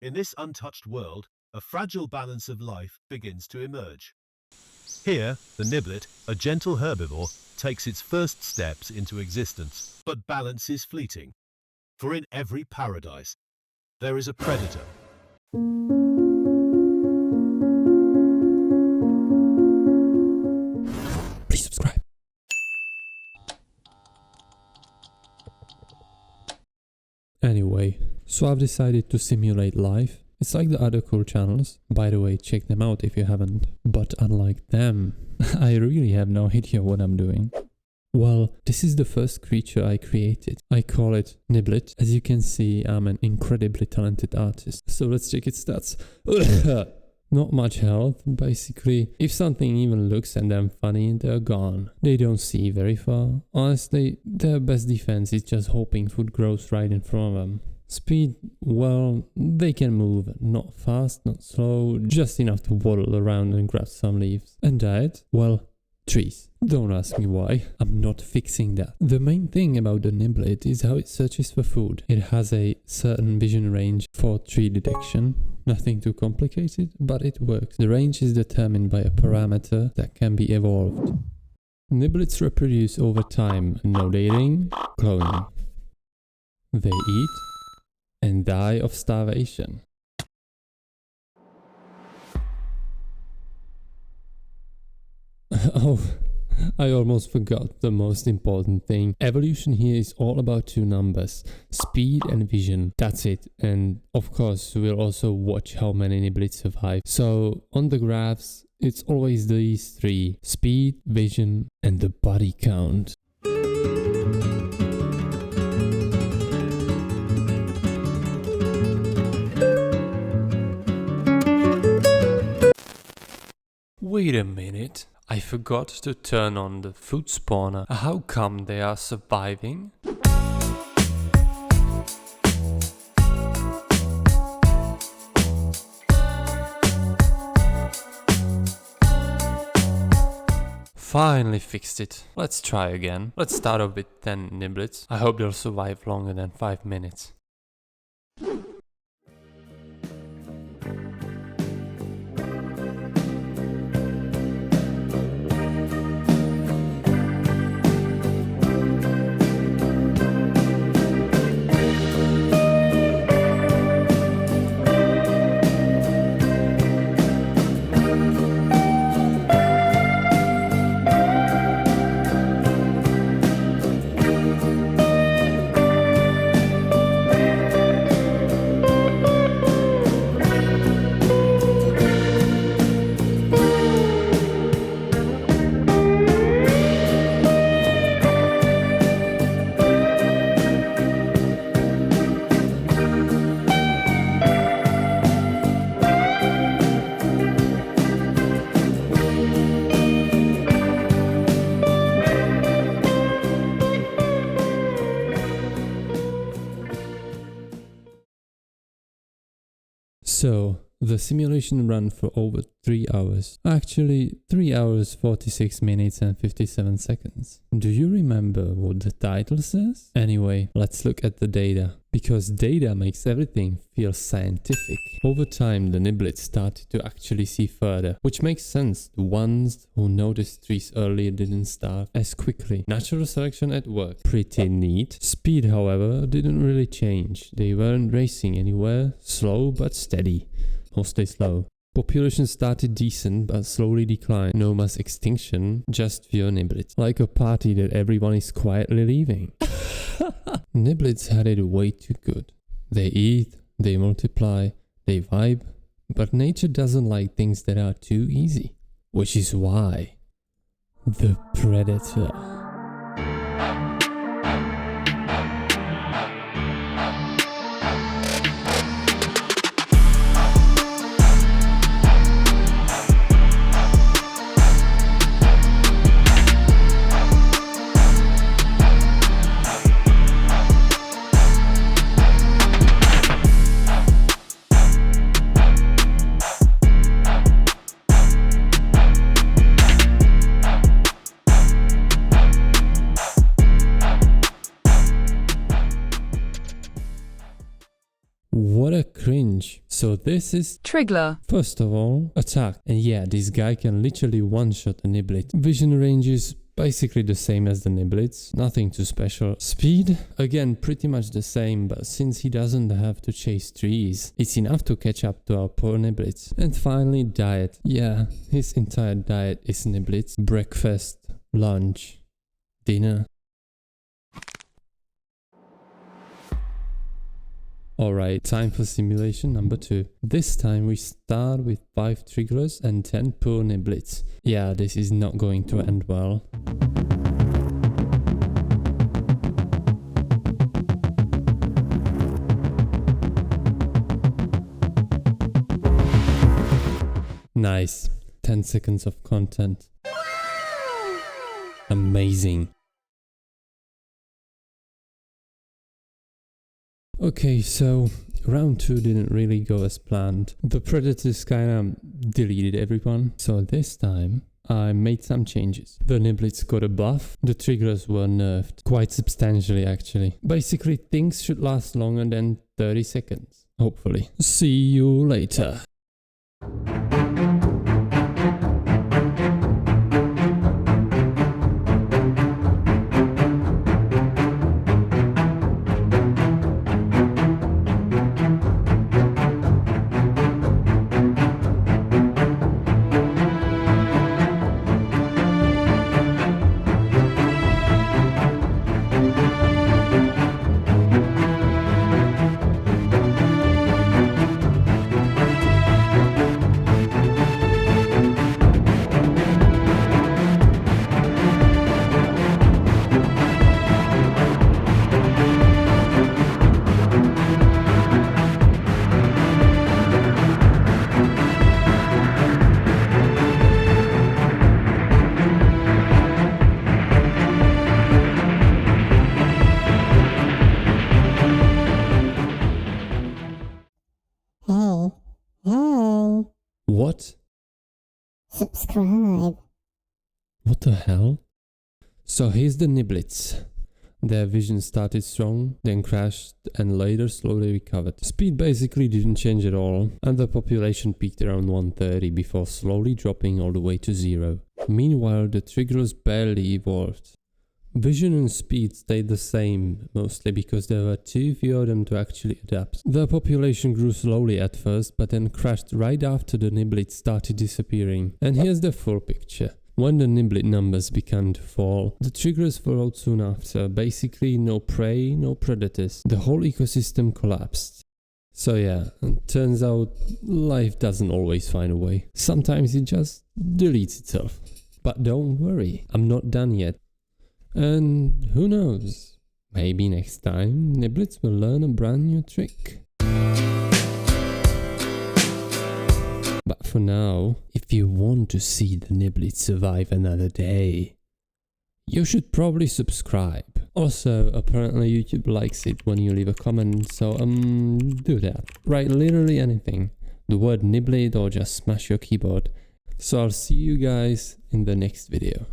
In this untouched world, a fragile balance of life begins to emerge. Here, the Nibblit, a gentle herbivore, takes its first steps into existence. But balance is fleeting. For in every paradise, there is a predator. Please subscribe. Anyway, so I've decided to simulate life. It's like the other cool channels. By the way, check them out if you haven't. But unlike them, I really have no idea what I'm doing. Well, this is the first creature I created. I call it Nibblit. As you can see, I'm an incredibly talented artist. So let's check its stats. Not much health, basically. If something even looks at them funny, they're gone. They don't see very far. Honestly, their best defense is just hoping food grows right in front of them. Speed, well, they can move, not fast, not slow, just enough to waddle around and grab some leaves. And diet, well, trees. Don't ask me why, I'm not fixing that. The main thing about the Nibblit is how it searches for food. It has a certain vision range for tree detection. Nothing too complicated, but it works. The range is determined by a parameter that can be evolved. Nibblits reproduce over time, no dating, cloning. They eat and die of starvation. Oh, I almost forgot the most important thing. Evolution here is all about two numbers, speed and vision. That's it. And of course, we'll also watch how many Nibblits survive. So on the graphs, it's always these three: speed, vision, and the body count. Wait a minute. I forgot to turn on the food spawner. How come they are surviving? Finally fixed it. Let's try again. Let's start off with 10 Nibblits. I hope they'll survive longer than 5 minutes. So, the simulation ran for over 3 hours. Actually, 3 hours, 46 minutes and 57 seconds. Do you remember what the title says? Anyway, let's look at the data. Because data makes everything feel scientific. Over time, the Nibblits started to actually see further, which makes sense. The ones who noticed trees earlier didn't starve as quickly. Natural selection at work. Pretty neat. Speed, however, didn't really change. They weren't racing anywhere. Slow but steady. Mostly slow. Population started decent but slowly declined. No mass extinction, just fewer Nibblits. Like a party that everyone is quietly leaving. Nibblits had it way too good. They eat, they multiply, they vibe, but nature doesn't like things that are too easy. Which is why the predator. So this is Triglor. first of all, attack. And yeah, this guy can literally one-shot a Nibblit. Vision range is basically the same as the Nibblits, nothing too special. Speed, again pretty much the same, but since he doesn't have to chase trees, it's enough to catch up to our poor Nibblits. And finally, diet. Yeah, his entire diet is Nibblits. Breakfast, lunch, dinner. Alright, time for simulation number 2. This time we start with 5 Triglors and 10 poor Nibblits. Yeah, this is not going to end well. Nice. 10 seconds of content. Amazing. Okay, so round 2 didn't really go as planned. The predators kinda deleted everyone. So this time I made some changes. The Nibblits got a buff. The Triglors were nerfed. Quite substantially actually. Basically things should last longer than 30 seconds. Hopefully. See you later. Hey, What? subscribe. What the hell? So here's the Nibblits. Their vision started strong, then crashed and later slowly recovered. Speed basically didn't change at all, and the population peaked around 130 before slowly dropping all the way to 0. Meanwhile, the Triglors barely evolved. Vision and speed stayed the same, mostly because there were too few of them to actually adapt. The population grew slowly at first, but then crashed right after the Nibblits started disappearing. And here's the full picture. When the Nibblit numbers began to fall, the Triglors followed soon after. Basically no prey, no predators. The whole ecosystem collapsed. So yeah, it turns out life doesn't always find a way. Sometimes it just deletes itself. But don't worry, I'm not done yet. And who knows, maybe next time Nibblits will learn a brand new trick. But for now, if you want to see the Nibblits survive another day, you should probably subscribe. Also, apparently YouTube likes it when you leave a comment, so do that. Write literally anything, the word Nibblit or just smash your keyboard. So I'll see you guys in the next video.